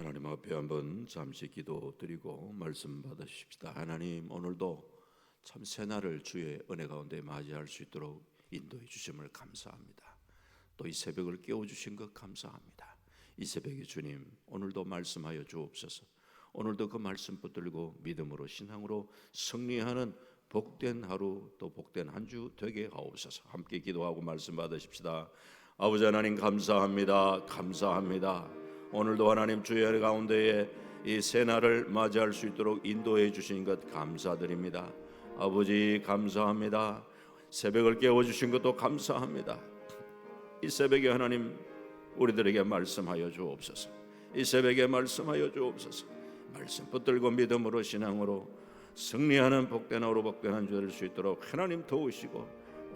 하나님 앞에 한번 잠시 기도드리고 말씀 받으십시다. 하나님, 오늘도 참 새날을 주의 은혜 가운데 맞이할 수 있도록 인도해 주심을 감사합니다. 또 이 새벽을 깨워주신 것 감사합니다. 이 새벽에 주님, 오늘도 말씀하여 주옵소서. 오늘도 그 말씀 붙들고 믿음으로 신앙으로 승리하는 복된 하루, 또 복된 한 주 되게 하옵소서. 함께 기도하고 말씀 받으십시다. 아버지 하나님, 감사합니다. 감사합니다. 오늘도 하나님 주의 은혜 가운데에 이 새날을 맞이할 수 있도록 인도해 주신 것 감사드립니다. 아버지 감사합니다. 새벽을 깨워주신 것도 감사합니다. 이 새벽에 하나님 우리들에게 말씀하여 주옵소서. 이 새벽에 말씀하여 주옵소서. 말씀 붙들고 믿음으로 신앙으로 승리하는 복된 하루 복된 한 주 될 수 있도록 하나님 도우시고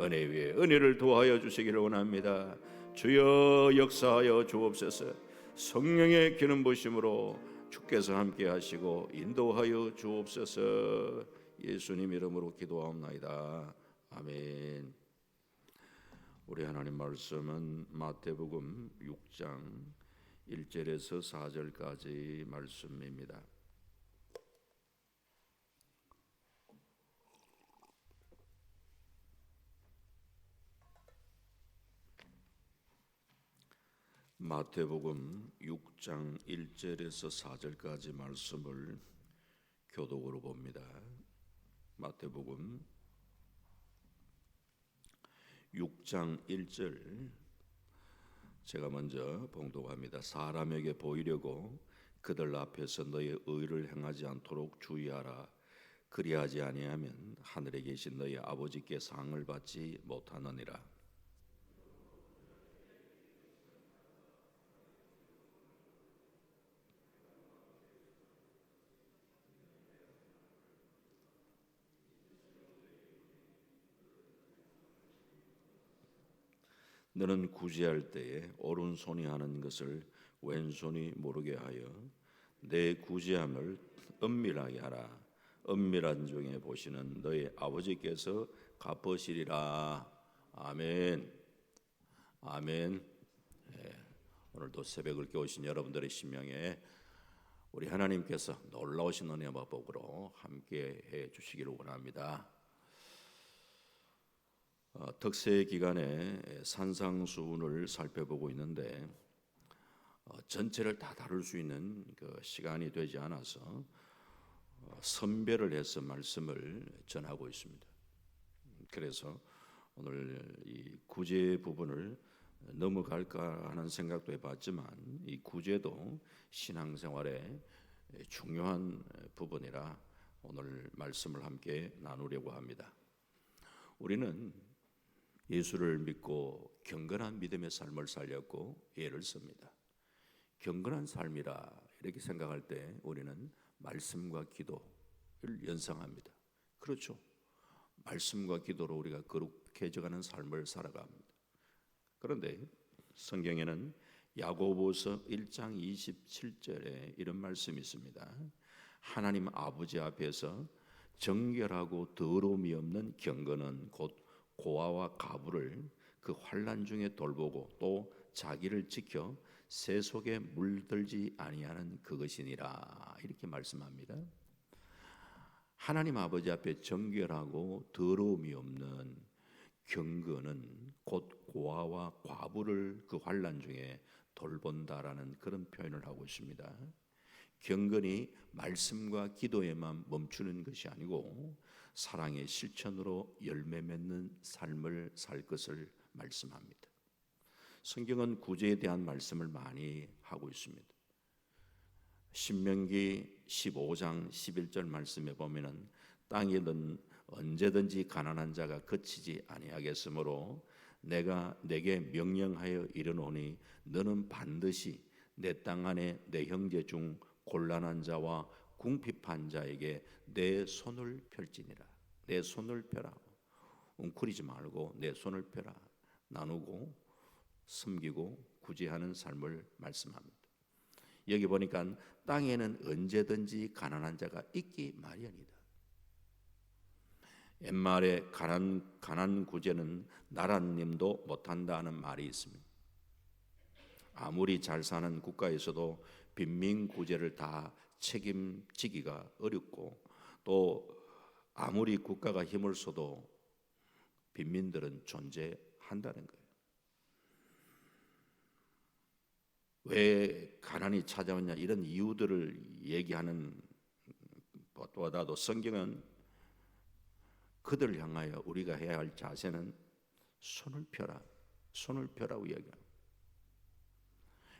은혜 위에 은혜를 도하여 주시기를 원합니다. 주여 역사하여 주옵소서. 성령의 기름 부으심으로 주께서 함께 하시고 인도하여 주옵소서. 예수님 이름으로 기도하옵나이다. 아멘. 우리 하나님 말씀은 마태복음 6장 1절에서 4절까지 말씀입니다. 마태복음 6장 1절에서 4절까지 말씀을 교독으로 봅니다. 마태복음 6장 1절 제가 먼저 봉독합니다. 사람에게 보이려고 그들 앞에서 너의 의를 행하지 않도록 주의하라. 그리하지 아니하면 하늘에 계신 너의 아버지께 상을 받지 못하느니라. 너는 구제할 때에 오른손이 하는 것을 왼손이 모르게 하여 내 구제함을 은밀하게 하라. 은밀한 중에 보시는 너희 아버지께서 갚으시리라. 아멘. 아멘. 오늘도 새벽을 깨우신 여러분들의 심령에 우리 하나님께서 놀라우신 은혜와 복으로 함께 해 주시기를 원합니다. 덕새 기간에 산상수훈을 살펴보고 있는데 전체를 다 다룰 수 있는 그 시간이 되지 않아서 선별을 해서 말씀을 전하고 있습니다. 그래서 오늘 이 구제 부분을 넘어갈까 하는 생각도 해봤지만 이 구제도 신앙생활의 중요한 부분이라 오늘 말씀을 함께 나누려고 합니다. 우리는 예수를 믿고 경건한 믿음의 삶을 살렸고 예를 씁니다. 경건한 삶이라 이렇게 생각할 때 우리는 말씀과 기도를 연상합니다. 그렇죠. 말씀과 기도로 우리가 거룩해져가는 삶을 살아갑니다. 그런데 성경에는 야고보서 1장 27절에 이런 말씀이 있습니다. 하나님 아버지 앞에서 정결하고 더러움이 없는 경건은 곧 고아와 가부를 그 환난 중에 돌보고 또 자기를 지켜 새 속에 물들지 아니하는 그것이니라. 이렇게 말씀합니다. 하나님 아버지 앞에 정결하고 더러움이 없는 경건은 곧 고아와 과부를 그 환난 중에 돌본다라는 그런 표현을 하고 있습니다. 경건이 말씀과 기도에만 멈추는 것이 아니고 사랑의 실천으로 열매 맺는 삶을 살 것을 말씀합니다. 성경은 구제에 대한 말씀을 많이 하고 있습니다. 신명기 15장 11절 말씀에 보면은 땅에는 언제든지 가난한 자가 그치지 아니하겠으므로 내가 내게 명령하여 이르노니 너는 반드시 내 땅 안에 내 형제 중 곤란한 자와 궁핍한 자에게 내 손을 펼지니라. 내 손을 펴라. 웅크리지 말고 내 손을 펴라. 나누고 섬기고 구제하는 삶을 말씀합니다. 여기 보니까 땅에는 언제든지 가난한 자가 있기 마련이다. 옛말에 가난 구제는 나라님도 못한다는 말이 있습니다. 아무리 잘 사는 국가에서도 빈민 구제를 다 책임지기가 어렵고, 또 아무리 국가가 힘을 써도 빈민들은 존재한다는 거예요. 왜 가난이 찾아왔냐, 이런 이유들을 얘기하는 것보다도 성경은 그들을 향하여 우리가 해야 할 자세는 손을 펴라, 손을 펴라고 이야기합니다.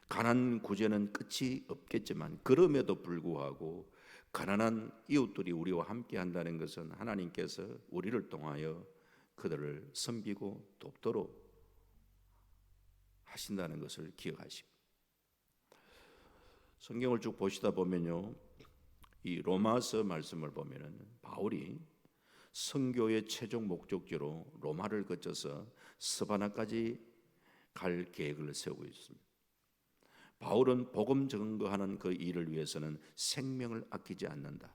가난 구제는 끝이 없겠지만 그럼에도 불구하고 가난한 이웃들이 우리와 함께 한다는 것은 하나님께서 우리를 통하여 그들을 섬기고 돕도록 하신다는 것을 기억하시고, 성경을 쭉 보시다 보면요, 이 로마서 말씀을 보면은 바울이 선교의 최종 목적지로 로마를 거쳐서 스바나까지 갈 계획을 세우고 있습니다. 바울은 복음 증거하는 그 일을 위해서는 생명을 아끼지 않는다.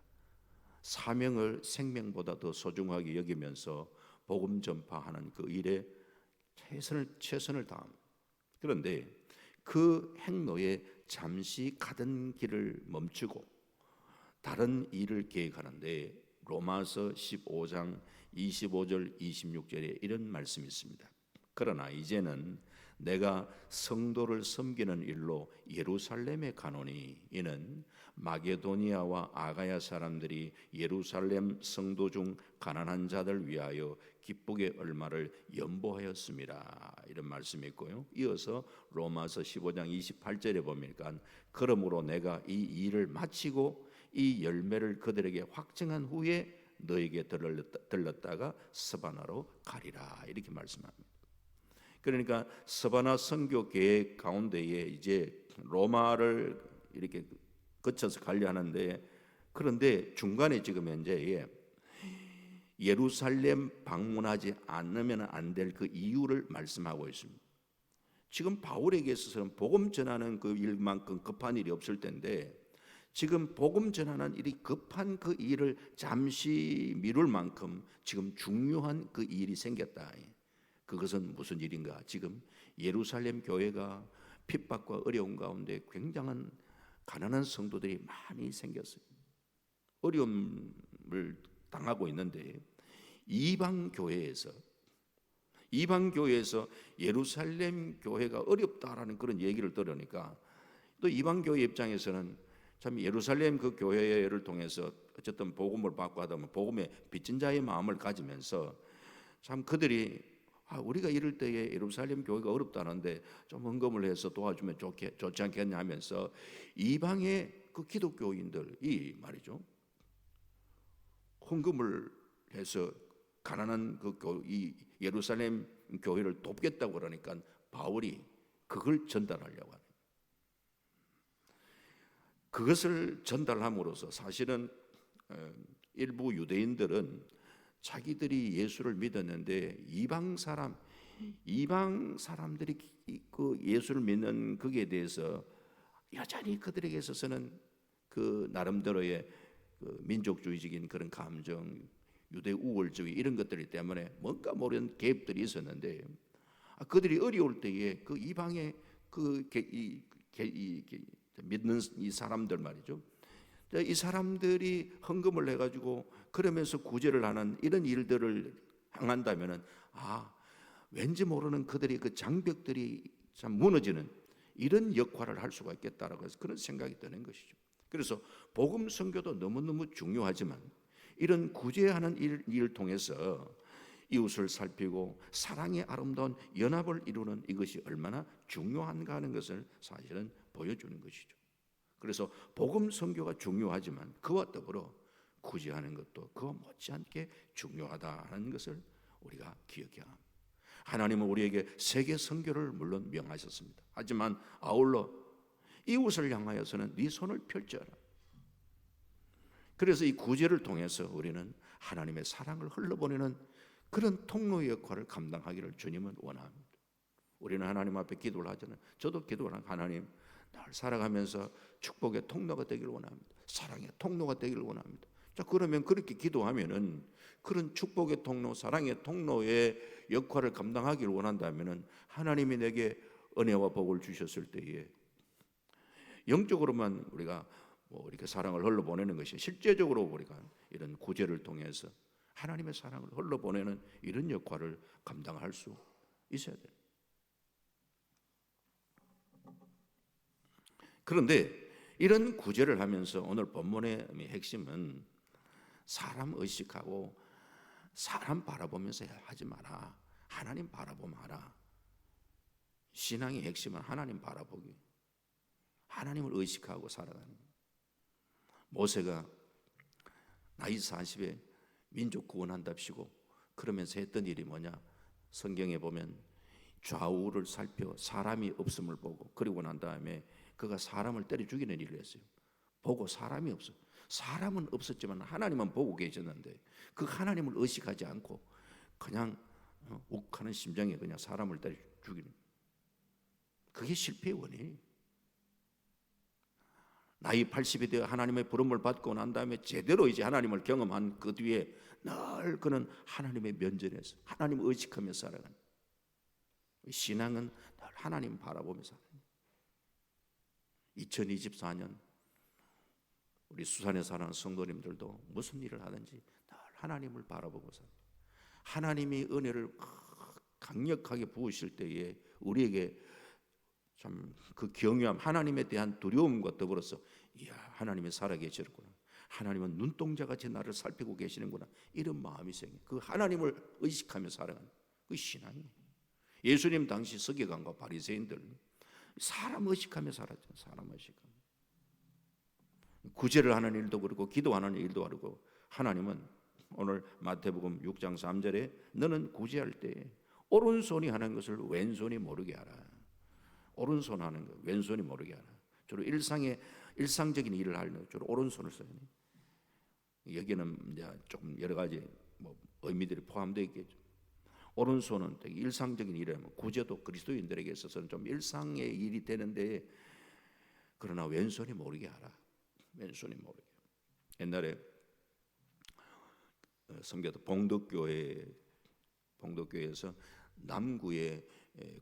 사명을 생명보다 더 소중하게 여기면서 복음 전파하는 그 일에 최선을 다합니다. 그런데 그 행로에 잠시 가던 길을 멈추고 다른 일을 계획하는데 로마서 15장 25절 26절에 이런 말씀이 있습니다. 그러나 이제는 내가 성도를 섬기는 일로 예루살렘에 가노니 이는 마게도니아와 아가야 사람들이 예루살렘 성도 중 가난한 자들 위하여 기쁘게 얼마를 연보하였습니다. 이런 말씀이 있고요. 이어서 로마서 15장 28절에 보니까 그러므로 내가 이 일을 마치고 이 열매를 그들에게 확증한 후에 너에게 들렀다가 스바나로 가리라, 이렇게 말씀합니다. 그러니까 스바나 선교 계획 가운데에 이제 로마를 이렇게 거쳐서 가려 하는데, 그런데 중간에 지금 현재 예루살렘 방문하지 않으면 안 될 그 이유를 말씀하고 있습니다. 지금 바울에게 있어서는 복음 전하는 그 일만큼 급한 일이 없을 텐데, 지금 복음 전하는 일이 급한 그 일을 잠시 미룰 만큼 지금 중요한 그 일이 생겼다. 그것은 무슨 일인가? 지금 예루살렘 교회가 핍박과 어려운 가운데 굉장한 가난한 성도들이 많이 생겼어요. 어려움을 당하고 있는데 이방 교회에서 예루살렘 교회가 어렵다라는 그런 얘기를 들으니까, 또 이방 교회 입장에서는 참 예루살렘 그 교회를 통해서 어쨌든 복음을 받고 하다 보면 복음의 빚진 자의 마음을 가지면서 참 그들이 우리가 이럴 때에 예루살렘 교회가 어렵다는데 좀 헌금을 해서 도와주면 좋지 않겠냐 하면서 이방의 그 기독교인들이 말이죠, 헌금을 해서 가난한 이 예루살렘 교회를 돕겠다고 그러니까 바울이 그걸 전달하려고 하는, 그것을 전달함으로써 사실은 일부 유대인들은 자기들이 예수를 믿었는데 이방 사람들이 그 예수를 믿는 거기에 대해서 여전히 그들에게 있어서는 그 나름대로의 그 민족주의적인 그런 감정, 유대 우월주의 이런 것들 때문에 뭔가 모르는 개입들이 있었는데, 그들이 어려울 때에 그 이방의 믿는 이 사람들 말이죠, 이 사람들이 헌금을 해가지고 그러면서 구제를 하는 이런 일들을 행한다면은 왠지 모르는 그들의 그 장벽들이 참 무너지는 이런 역할을 할 수가 있겠다라고 해서 그런 생각이 드는 것이죠. 그래서 복음 선교도 너무너무 중요하지만 이런 구제하는 일을 통해서 이웃을 살피고 사랑의 아름다운 연합을 이루는 이것이 얼마나 중요한가 하는 것을 사실은 보여주는 것이죠. 그래서 복음 선교가 중요하지만 그와 더불어 구제하는 것도 그와 못지않게 중요하다는 것을 우리가 기억해야 합니다. 하나님은 우리에게 세계 선교를 물론 명하셨습니다. 하지만 아울러 이웃을 향하여서는 네 손을 펼쳐라. 그래서 이 구제를 통해서 우리는 하나님의 사랑을 흘러보내는 그런 통로의 역할을 감당하기를 주님은 원합니다. 우리는 하나님 앞에 기도를 하잖아요. 저도 기도를 하는, 하나님 날 살아가면서 축복의 통로가 되기를 원합니다. 사랑의 통로가 되기를 원합니다. 자, 그러면 그렇게 기도하면은 그런 축복의 통로, 사랑의 통로의 역할을 감당하기를 원한다면은 하나님이 내게 은혜와 복을 주셨을 때에 영적으로만 우리가 이렇게 사랑을 흘러보내는 것이, 실제적으로 우리가 이런 구제를 통해서 하나님의 사랑을 흘러보내는 이런 역할을 감당할 수 있어야 돼요. 그런데 이런 구제를 하면서 오늘 본문의 핵심은 사람 의식하고 사람 바라보면서 하지 마라. 하나님 바라보면 하라. 신앙의 핵심은 하나님 바라보기, 하나님을 의식하고 살아가는 거예요. 모세가 나이 40에 민족 구원한답시고 그러면서 했던 일이 뭐냐? 성경에 보면 좌우를 살펴 사람이 없음을 보고, 그리고 난 다음에 그가 사람을 때려 죽이는 일을 했어요. 보고 사람이 없어. 사람은 없었지만 하나님은 보고 계셨는데 그 하나님을 의식하지 않고 그냥 욱하는 심정에 그냥 사람을 때려 죽이는, 그게 실패의 원인이에요. 나이 80이 되어 하나님의 부름을 받고 난 다음에 제대로 이제 하나님을 경험한 그 뒤에 늘 그는 하나님의 면전에서 하나님을 의식하며 살아가는, 신앙은 늘 하나님 바라보며 살아가는. 2024년 우리 수산에 사는 성도님들도 무슨 일을 하든지 늘 하나님을 바라보고 살아요. 하나님이 은혜를 강력하게 부으실 때에 우리에게 참 그 경외함, 하나님에 대한 두려움과 더불어서 이야, 하나님이 살아계시는구나, 하나님은 눈동자같이 나를 살피고 계시는구나, 이런 마음이 생겨. 그 하나님을 의식하며 살아가는 그 신앙이에요. 예수님 당시 서기관과 바리새인들 사람 의식하며 살았죠. 사람 의식하며 구제를 하는 일도 그렇고 기도하는 일도 그렇고, 하나님은 오늘 마태복음 6장 3절에 너는 구제할 때 오른손이 하는 것을 왼손이 모르게 하라. 오른손 하는 거 왼손이 모르게 하라. 주로 일상적인 일을 할 때 주로 오른손을 써요. 여기는 이제 조금 여러 가지 의미들이 포함되어 있겠죠. 오른손은 되게 일상적인 일이라면 구제도 그리스도인들에게 있어서는 좀 일상의 일이 되는데, 그러나 왼손이 모르게 하라. 왼손이 모르게. 옛날에 섬겼던 봉덕교회에서 남구에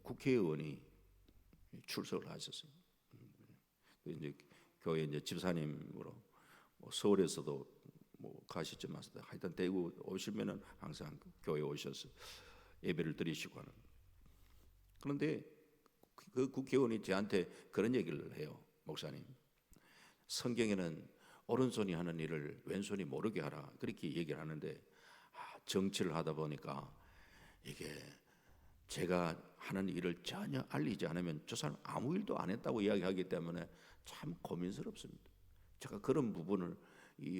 국회의원이 출석을 하셨어요. 이제 교회 이제 집사님으로 서울에서도 가시지만 하여튼 대구 오시면은 항상 교회 오셔서 예배를 드리시고 하는. 그런데 그 국회의원이 저한테 그런 얘기를 해요. 목사님, 성경에는 오른손이 하는 일을 왼손이 모르게 하라 그렇게 얘기를 하는데, 정치를 하다 보니까 이게 제가 하는 일을 전혀 알리지 않으면 저 사람 아무 일도 안 했다고 이야기하기 때문에 참 고민스럽습니다. 제가 그런 부분을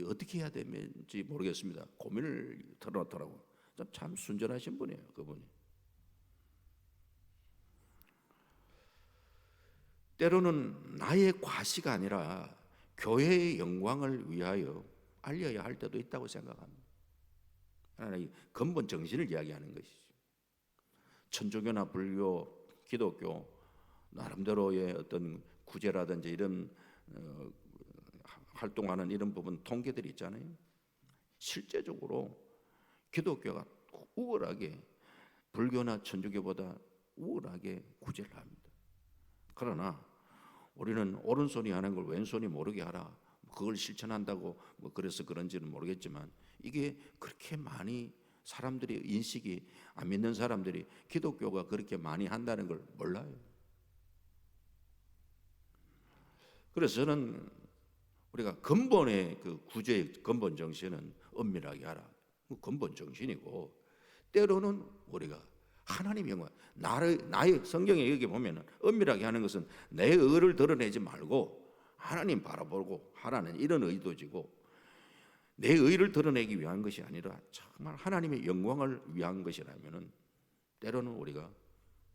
어떻게 해야 되는지 모르겠습니다. 고민을 털어놓더라고요. 참 순전하신 분이에요, 그분이. 때로는 나의 과시가 아니라 교회의 영광을 위하여 알려야 할 때도 있다고 생각합니다. 하나의 근본 정신을 이야기하는 것이죠. 천주교나 불교, 기독교 나름대로의 어떤 구제라든지 이런 활동하는 이런 부분 통계들이 있잖아요. 실제적으로 기독교가 우월하게 불교나 천주교보다 우월하게 구제를 합니다. 그러나 우리는 오른손이 하는 걸 왼손이 모르게 하라, 그걸 실천한다고 그래서 그런지는 모르겠지만, 이게 그렇게 많이 사람들의 인식이, 안 믿는 사람들이 기독교가 그렇게 많이 한다는 걸 몰라요. 그래서 저는 우리가 근본의 그 구제의 근본 정신은 엄밀하게 하라, 근본 정신이고, 때로는 우리가 하나님의 영광, 나의 성경에 여기 보면은 엄밀하게 하는 것은 내 의를 드러내지 말고 하나님 바라보고 하라는 이런 의도지고, 내 의를 드러내기 위한 것이 아니라 정말 하나님의 영광을 위한 것이라면은 때로는 우리가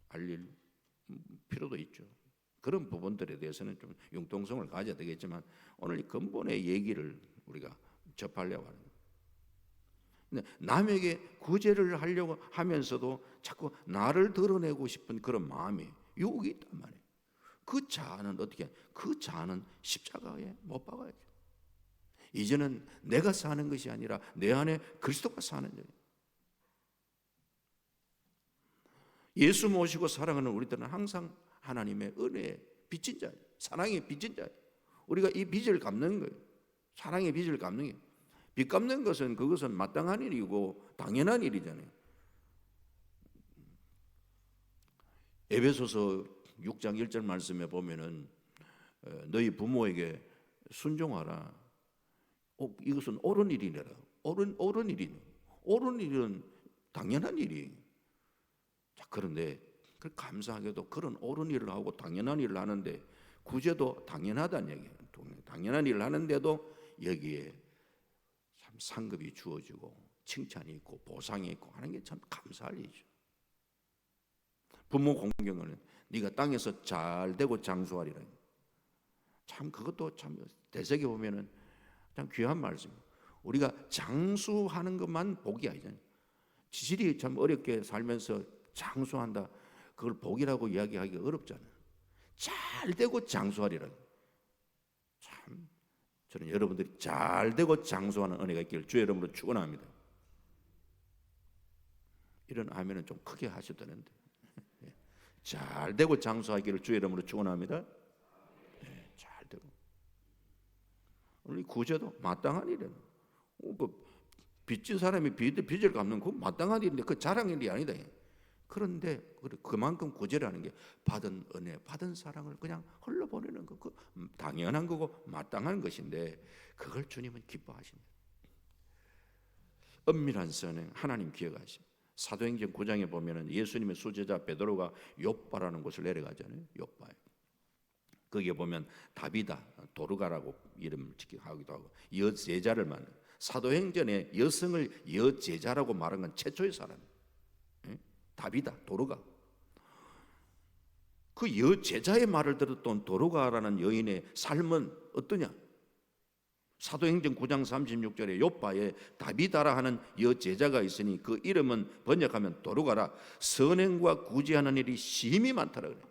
알릴 필요도 있죠. 그런 부분들에 대해서는 좀 융통성을 가져야 되겠지만, 오늘 이 근본의 얘기를 우리가 접하려고 하는 거예요. 남에게 구제를 하려고 하면서도 자꾸 나를 드러내고 싶은 그런 마음이, 유혹이 있단 말이에요. 그 자아는 어떻게? 그 자아는 십자가에 못 박아야죠. 이제는 내가 사는 것이 아니라 내 안에 그리스도가 사는 거예요. 예수 모시고 살아가는 우리들은 항상 하나님의 은혜의 빚진 자예요. 사랑의 빚진 자예요. 우리가 이 빚을 갚는 거예요. 사랑의 빚을 갚는 게, 빚 갚는 것은 그것은 마땅한 일이고 당연한 일이잖아요. 에베소서 6장 1절 말씀에 보면은 너희 부모에게 순종하라. 이것은 옳은 일이라. 옳은 일이네. 옳은 일은 당연한 일이에요. 자, 그런데 감사하게도 그런 옳은 일을 하고 당연한 일을 하는데, 구제도 당연하다는 얘기예요. 당연한 일을 하는데도 여기에 참 상급이 주어지고 칭찬이 있고 보상이 있고 하는 게 참 감사할 일이죠. 부모 공경은 네가 땅에서 잘 되고 장수하리라. 참 그것도 참 대세기 보면은 참 귀한 말씀이에요. 우리가 장수하는 것만 복이 아니잖아요. 지질이 참 어렵게 살면서 장수한다, 그걸 복이라고 이야기하기가 어렵잖아요. 잘 되고 장수하리라. 참 저는 여러분들이 잘 되고 장수하는 은혜가 있기를 주의 이름으로 축원합니다. 이런 아멘은 좀 크게 하셔야 되는데. 잘 되고 장수하기를 주의 이름으로 축원합니다. 잘 되고. 우리 구제도 마땅한 일이에요. 빚진 사람이 빚을 갚는 그 마땅한 일인데 그 자랑 일이 아니다. 그런데 그만큼 구제라는 게 받은 은혜, 받은 사랑을 그냥 흘러보내는 거, 그 당연한 거고 마땅한 것인데 그걸 주님은 기뻐하십니다. 은밀한 선행 하나님 기억하십니다. 사도행전 9장에 보면은 예수님의 수제자 베드로가 욥바라는 곳을 내려가잖아요. 욥바에. 거기에 보면 다비다, 도르가라고 이름을 하기도 하고 여제자를 만나. 사도행전에 여성을 여제자라고 말한 건 최초의 사람이에요. 다비다, 도르가. 그 여제자의 말을 들었던 도르가라는 여인의 삶은 어떠냐? 사도행전 9장 36절에 욥바에 다비다라 하는 여제자가 있으니 그 이름은 번역하면 도르가라. 선행과 구제하는 일이 심히 많다라 그래요.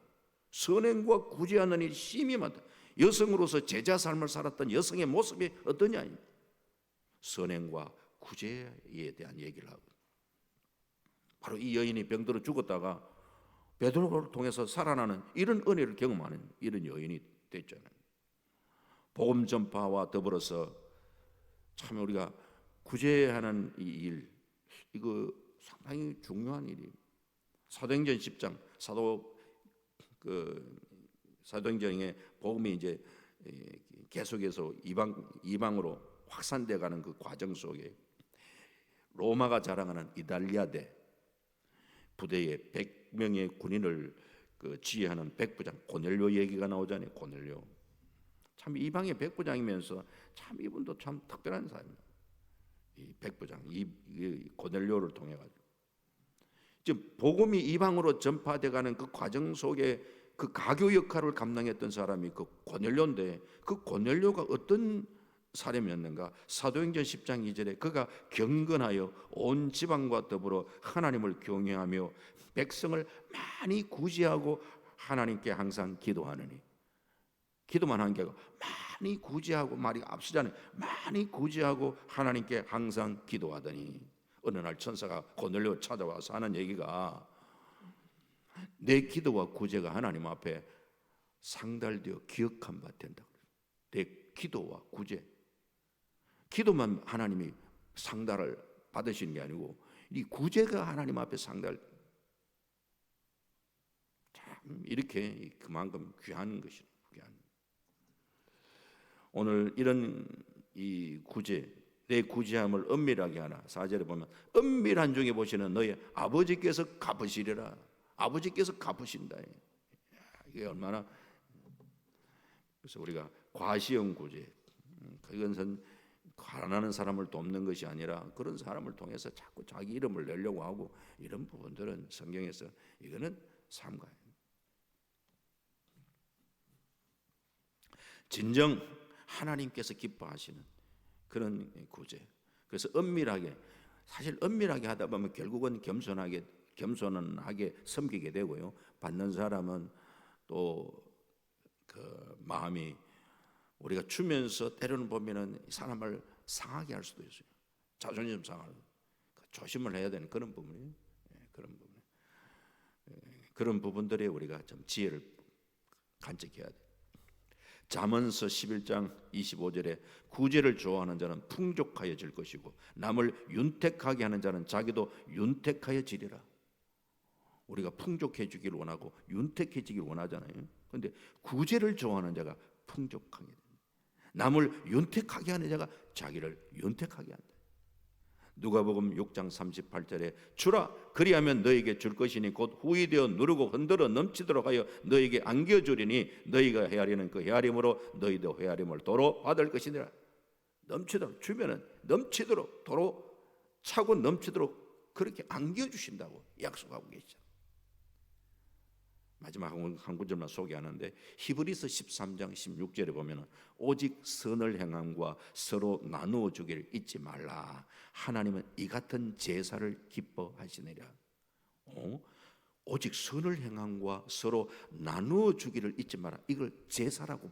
선행과 구제하는 일이 심히 많다. 여성으로서 제자 삶을 살았던 여성의 모습이 어떠냐? 선행과 구제에 대한 얘기를 하고, 바로 이 여인이 병들어 죽었다가 베드로를 통해서 살아나는 이런 은혜를 경험하는 이런 여인이 됐잖아요. 복음 전파와 더불어서 참 우리가 구제하는 이 일, 이거 상당히 중요한 일이에요. 사도행전 10장 사도행전의 복음이 이제 계속해서 이방으로 확산돼 가는 그 과정 속에 로마가 자랑하는 이달리아대 부대에 100명의 군인을 지휘하는 백부장 고넬료 얘기가 나오잖아요. 고넬료. 참 이방의 백부장이면서 참 이분도 참 특별한 사람입니다. 이 백부장, 이 고넬료를 통해 가지고 지금 복음이 이방으로 전파돼가는 그 과정 속에 그 가교 역할을 감당했던 사람이 그 고넬료인데, 그 고넬료가 어떤 사람이었는가? 사도행전 10장 2절에 그가 경건하여 온 지방과 더불어 하나님을 경외하며 백성을 많이 구제하고 하나님께 항상 기도하느니. 기도만 한 게 아니고 많이 구제하고, 말이 앞서잖아요. 많이 구제하고 하나님께 항상 기도하더니 어느 날 천사가 고넬료 찾아와서 하는 얘기가, 내 기도와 구제가 하나님 앞에 상달되어 기억한 바 된다. 내 기도와 구제, 기도만 하나님이 상달을 받으시는 게 아니고 이 구제가 하나님 앞에 상달. 참 이렇게 그만큼 귀한 것이죠. 귀한. 오늘 이런 이 구제, 내 구제함을 은밀하게 하나. 4절에 보면 은밀한 중에 보시는 너희 아버지께서 갚으시리라. 아버지께서 갚으신다. 이게 얼마나. 그래서 우리가 과시형 구제, 그것은 가난한 사람을 돕는 것이 아니라 그런 사람을 통해서 자꾸 자기 이름을 내려고 하고, 이런 부분들은 성경에서 이거는 삼가요. 진정 하나님께서 기뻐하시는 그런 구제. 그래서 은밀하게, 사실 은밀하게 하다 보면 결국은 겸손하게 섬기게 되고요. 받는 사람은 또 그 마음이, 우리가 주면서 때로는 보면은 사람을 상하게 할 수도 있어요. 자존심 상하고. 조심을 해야 되는 그런 부분이에요. 그런 부분. 그런 부분들에 우리가 좀 지혜를 간직해야 돼. 잠언서 11장 25절에 구제를 좋아하는 자는 풍족하여질 것이고 남을 윤택하게 하는 자는 자기도 윤택하여지리라. 우리가 풍족해지기를 원하고 윤택해지기를 원하잖아요. 그런데 구제를 좋아하는 자가 풍족하게 된다. 남을 윤택하게 하는 자가 자기를 윤택하게 한다. 누가복음 6장 38절에 주라 그리하면 너에게 줄 것이니 곧 후히 되어 누르고 흔들어 넘치도록 하여 너에게 안겨주리니 너희가 헤아리는 그 헤아림으로 너희도 헤아림을 도로 받을 것이니라. 넘치도록 주면은 넘치도록 도로 차고 넘치도록 그렇게 안겨주신다고 약속하고 계시죠. 마지막 한 구절만 소개하는데 히브리서 13장 16절에 보면 오직 선을 행함과 서로 나누어 주기를 잊지 말라. 하나님은 이 같은 제사를 기뻐하시느니라. 오직 선을 행함과 서로 나누어 주기를 잊지 마라. 이걸 제사라고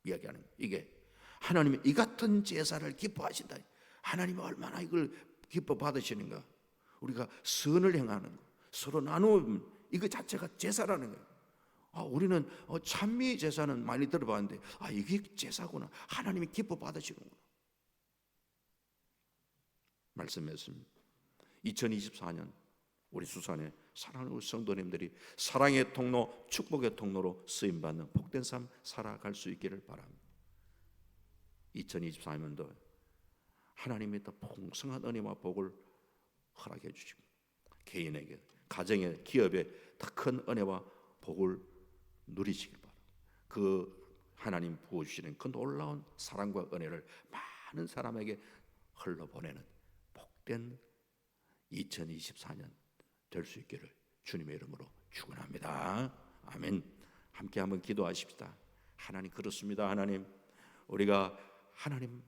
이야기하는 거예요. 이게 하나님이 이 같은 제사를 기뻐하신다. 하나님이 얼마나 이걸 기뻐 받으시는가. 우리가 선을 행하는 거, 서로 나누면 이거 자체가 제사라는 거예요. 우리는 찬미 제사는 많이 들어봤는데 이게 제사구나. 하나님이 기뻐 받으시는구나. 말씀했습니다. 2024년 우리 수산에 사랑하는 우리 성도님들이 사랑의 통로, 축복의 통로로 쓰임받는 복된 삶 살아갈 수 있기를 바랍니다. 2024년도 하나님이 더 풍성한 은혜와 복을 허락해 주시고 개인에게, 가정에, 기업에 더 큰 은혜와 복을 누리시길 바랍니다. 그 하나님 부어주시는 그 놀라운 사랑과 은혜를 많은 사람에게 흘러보내는 복된 2024년 될 수 있기를 주님의 이름으로 축원합니다. 아멘. 함께 한번 기도하십시다. 하나님 그렇습니다. 하나님 우리가 하나님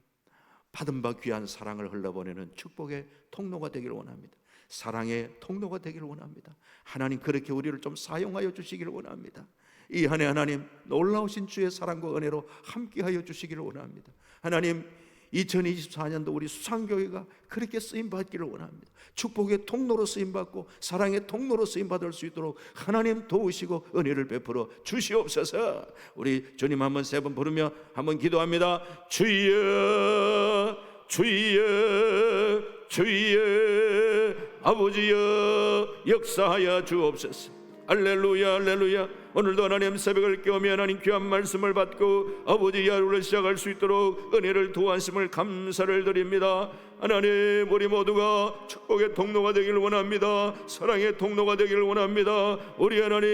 받은 바 귀한 사랑을 흘러보내는 축복의 통로가 되기를 원합니다. 사랑의 통로가 되기를 원합니다. 하나님 그렇게 우리를 좀 사용하여 주시기를 원합니다. 이 한 해 하나님 놀라우신 주의 사랑과 은혜로 함께하여 주시기를 원합니다. 하나님 2024년도 우리 수상교회가 그렇게 쓰임받기를 원합니다. 축복의 통로로 쓰임받고 사랑의 통로로 쓰임받을 수 있도록 하나님 도우시고 은혜를 베풀어 주시옵소서. 우리 주님 한번 세 번 부르며 한번 기도합니다. 주여 주여 주여 아버지여 역사하여 주옵소서. 할렐루야 할렐루야. 오늘도 하나님 새벽을 깨우며 하나님 귀한 말씀을 받고 아버지 하루를 시작할 수 있도록 은혜를 도와주심을 감사를 드립니다. 하나님 우리 모두가 축복의 통로가 되기를 원합니다. 사랑의 통로가 되기를 원합니다. 우리 하나님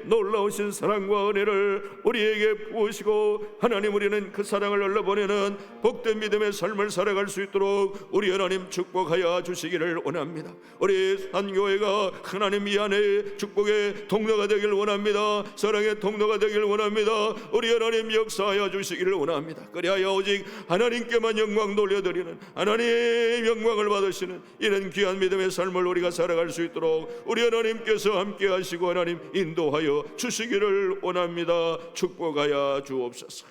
놀라우신 사랑과 은혜를 우리에게 부으시고 하나님 우리는 그 사랑을 흘러보내는 복된 믿음의 삶을 살아갈 수 있도록 우리 하나님 축복하여 주시기를 원합니다. 우리 산교회가 하나님 이 안에 축복의 통로가 되기를 원합니다. 사랑의 통로가 되기를 원합니다. 우리 하나님 역사하여 주시기를 원합니다. 그리하여 오직 하나님께만 영광 돌려드리는 하나님 영광을 받으시는 이런 귀한 믿음의 삶을 우리가 살아갈 수 있도록 우리 하나님께서 함께 하시고 하나님 인도하여 주시기를 원합니다. 축복하여 주옵소서.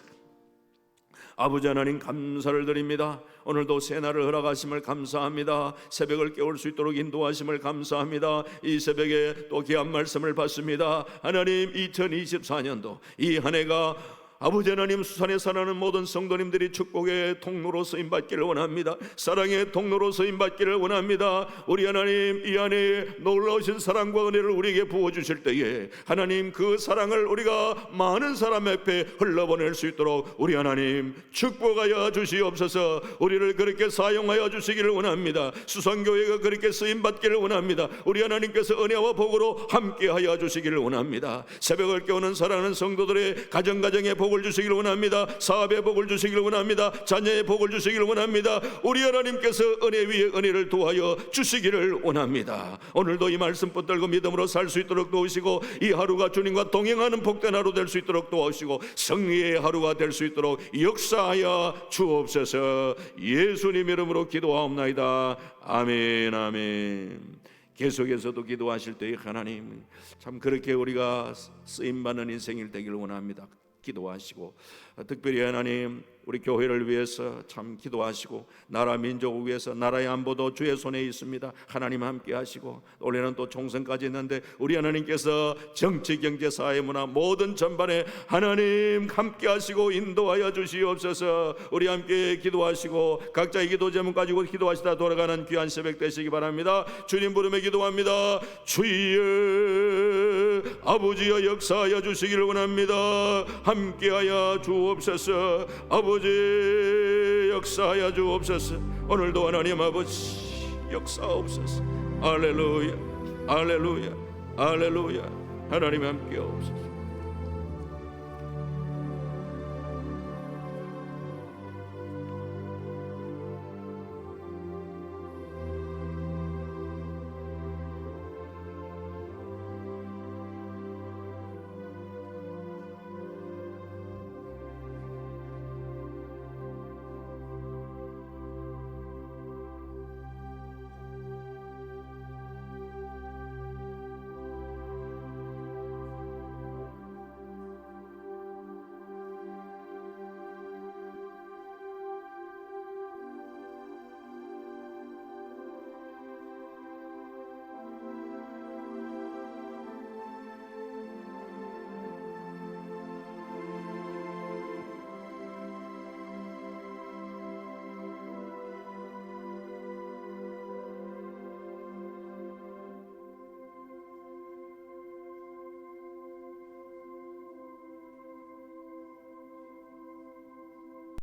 아버지 하나님 감사를 드립니다. 오늘도 새날을 허락하심을 감사합니다. 새벽을 깨울 수 있도록 인도하심을 감사합니다. 이 새벽에 또 귀한 말씀을 받습니다. 하나님 2024년도 이 한 해가 아버지 하나님 수산에 살아가는 모든 성도님들이 축복의 통로로 쓰임받기를 원합니다. 사랑의 통로로 쓰임받기를 원합니다. 우리 하나님 이 안에 놀라우신 사랑과 은혜를 우리에게 부어주실 때에 하나님 그 사랑을 우리가 많은 사람 앞에 흘러보낼 수 있도록 우리 하나님 축복하여 주시옵소서. 우리를 그렇게 사용하여 주시기를 원합니다. 수산교회가 그렇게 쓰임받기를 원합니다. 우리 하나님께서 은혜와 복으로 함께하여 주시기를 원합니다. 새벽을 깨우는 사랑하는 성도들의 가정가정의 복을 주시기를 원합니다. 사업의 복을 주시기를 원합니다. 자녀의 복을 주시기를 원합니다. 우리 하나님께서 은혜 위에 은혜를 도하여 주시기를 원합니다. 오늘도 이 말씀 붙들고 믿음으로 살 수 있도록 도우시고 이 하루가 주님과 동행하는 복된 하루 될 수 있도록 도와주시고 승리의 하루가 될 수 있도록 역사하여 주옵소서. 예수님 이름으로 기도하옵나이다. 아멘 아멘. 계속해서도 기도하실 때에 하나님 참 그렇게 우리가 쓰임받는 인생일 되기를 원합니다. 기도하시고, 특별히 하나님 우리 교회를 위해서 참 기도하시고, 나라 민족을 위해서 나라의 안보도 주의 손에 있습니다. 하나님 함께 하시고, 올해는 또 총선까지 있는데 우리 하나님께서 정치, 경제, 사회, 문화 모든 전반에 하나님 함께 하시고 인도하여 주시옵소서. 우리 함께 기도하시고 각자의 기도 제목 가지고 기도하시다 돌아가는 귀한 새벽 되시기 바랍니다. 주님 부름에 기도합니다. 주여 아버지여 역사하여 주시기를 원합니다. 함께하여 주옵소서. 아버지 역사하여 주옵소서. 오늘도 하나님 아버지 역사옵소서. 할렐루야 할렐루야 할렐루야. 하나님 함께 하옵소서.